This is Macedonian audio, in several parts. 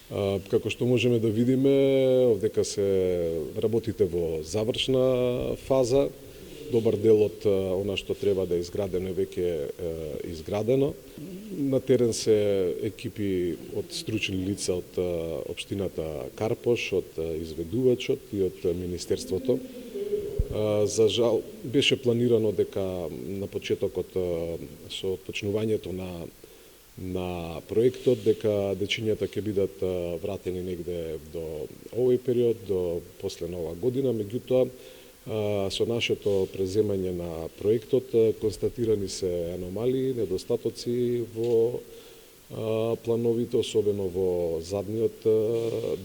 Како што можеме да видиме, овдека се работите во завршна фаза. Добар дел од она што треба да е изградено веќе изградено. На терен се екипи од стручни лица од општината Карпош, од изведувачот и од Министерството. За жал, беше планирано дека на почетокот со отпочнувањето на проектот, дека дечињата ќе бидат вратени негде до овој период, до после нова година, меѓутоа со нашето преземање на проектот констатирани се аномалии, недостатоци во плановите, особено во задниот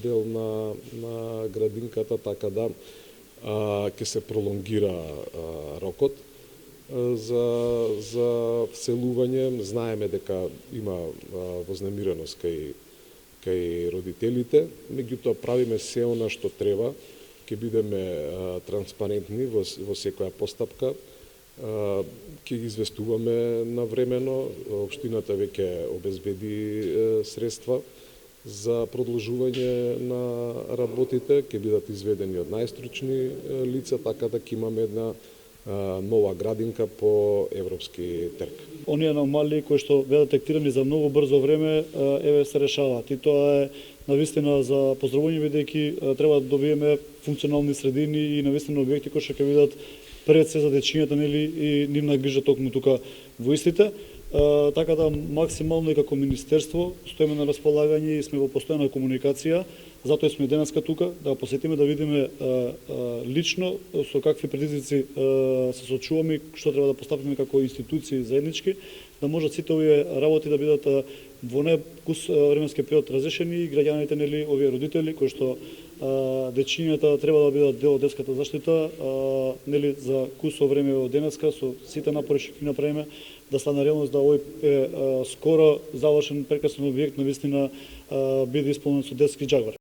дел на градинката, така да ќе се пролонгира рокот за вселување. Знаеме дека има вознемиреност кај родителите, меѓутоа правиме се она што треба, ќе бидеме транспарентни во секоја постапка, ќе ги известуваме навремено. Општината веќе обезбеди средства за продолжување на работите, ќе бидат изведени од најстручни лица, така да ќе имаме една нова градинка по европски трг. Оние аномалии кои што беа детектирани за многу брзо време, еве се решаваат, и тоа е навистина за поздравување, бидејќи треба да добиеме функционални средини и навистина објекти кои што ќе бидат пред се за дечињата, нели, и нивна грижа токму тука во истите. Така да максимално и како министерство стоиме на располагање и сме во постојана комуникација. Затоа сме денеска тука да посетиме, да видиме лично со какви предизвици се соочуваме, што треба да постапиме како институции заеднички, да можат сите овие работи да бидат во некус временски период разрешени и граѓаните, нели, овие родители кои што дечињата треба да бидат дел од детската заштита, нели, за кусо време од денеска со сите напори што ќе направиме да стане реалност, да овој скоро завршен прекрасен објект навистина биде исполнен со детски џагвар.